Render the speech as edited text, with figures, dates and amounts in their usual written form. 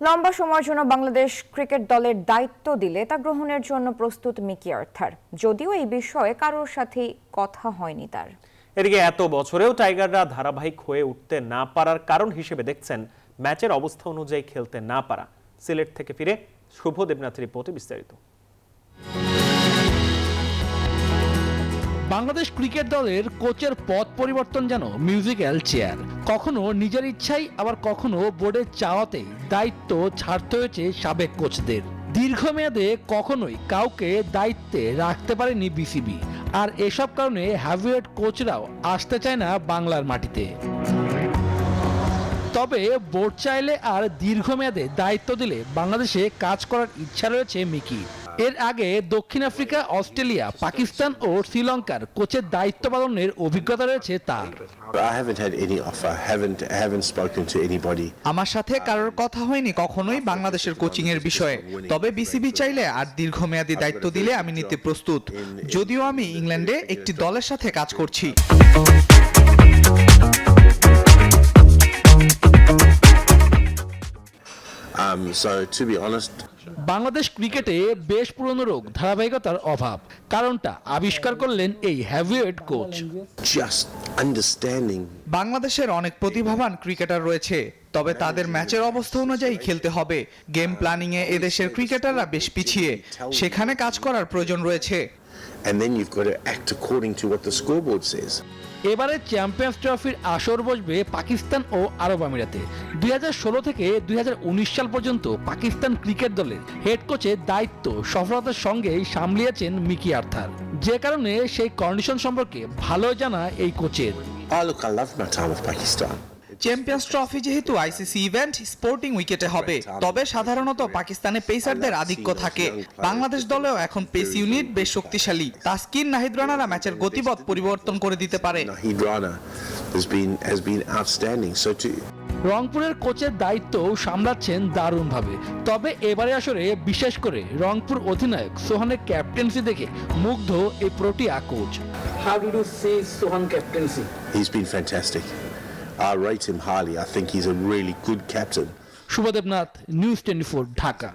লম্বা সময়ের জন্য বাংলাদেশ ক্রিকেট দলের দায়িত্ব দিলে তা গ্রহণের জন্য প্রস্তুত মিকি আর্থার, যদিও এই বিষয়ে কারোর সাথেই কথা হয়নি তার। এদিকে এত বছরেও টাইগাররা ধারাবাহিক হয়ে উঠতে না পারার কারণ হিসেবে দেখছেন ম্যাচের অবস্থা অনুযায়ী খেলতে না পারা। সিলেট থেকে ফিরে শুভ দেবনাথের রিপোর্টে বিস্তারিত। বাংলাদেশ ক্রিকেট দলের কোচের পদ পরিবর্তন যেন মিউজিক্যাল চেয়ার। কখনো নিজের ইচ্ছাই, আবার কখনো বোর্ডের চাওয়াতেই দায়িত্ব ছাড়তে হয়েছে সাবেক কোচদের। দীর্ঘমেয়াদে কখনোই কাউকে দায়িত্বে রাখতে পারেনি বিসিবি, আর এসব কারণে হ্যাভিওয়েট কোচরাও আসতে চায় না বাংলার মাটিতে। তবে বোর্ড চাইলে আর দীর্ঘমেয়াদে দায়িত্ব দিলে বাংলাদেশে কাজ করার ইচ্ছা রয়েছে মিকি। এর আগে দক্ষিণ আফ্রিকা, অস্ট্রেলিয়া, পাকিস্তান ও শ্রীলঙ্কার কোচের দায়িত্ব পালনের অভিজ্ঞতা রয়েছে তার। আমার সাথে কারোর কথা হয়নি কখনোই বাংলাদেশের কোচিং এর বিষয়ে। তবে বিসিবি চাইলে আর দীর্ঘমেয়াদী দায়িত্ব দিলে আমি নিতে প্রস্তুত, যদিও আমি ইংল্যান্ডে একটি দলের সাথে কাজ করছি। বাংলাদেশ ক্রিকেটে বেশ পুরনো রোগ ধারাবাহিকতার অভাব। কারণটা আবিষ্কার করলেন এই হ্যাভিওয়েট কোচ। বাংলাদেশের অনেক প্রতিভাবান ক্রিকেটার রয়েছে, তবে তাদের ম্যাচের অবস্থা অনুযায়ী খেলতে হবে। গেম প্ল্যানিং এ এদেশের ক্রিকেটাররা বেশ পিছিয়ে, সেখানে কাজ করার প্রয়োজন রয়েছে। এবারে চ্যাম্পিয়ন্স ট্রফির আসর বসবে পাকিস্তান ও আরব আমিরাতে। 2016 থেকে 2019 সাল পর্যন্ত পাকিস্তান ক্রিকেট দলের হেড কোচের দায়িত্ব সফলতার সঙ্গেই সামলিয়েছেন মিকি আর্থার, যে কারণে সেই কন্ডিশন সম্পর্কে ভালো জানা এই কোচের। চ্যাম্পিয়ন্স ট্রফি যেহেতু আইসিসি ইভেন্ট, স্পোর্টিং উইকেটে হবে, তবে সাধারণত পাকিস্তানে পেসারদের আধিক্য থাকে। বাংলাদেশ দলেও এখন পেস ইউনিট বেশ শক্তিশালী। তাসকিন, নাহিদ রানারা ম্যাচের গতিপথ পরিবর্তন করে দিতে পারে। রংপুরের কোচের দায়িত্ব সামলাচ্ছেন দারুণভাবে। তবে এবারে আসরে বিশেষ করে রংপুর অধিনায়ক সোহানের ক্যাপ্টেন্সি দেখে মুগ্ধ এই Protea coach. How did you see Sohan captaincy? He's been fantastic. I rate him highly. I think he's a really good captain. Shubho Debnath, news 24, Dhaka.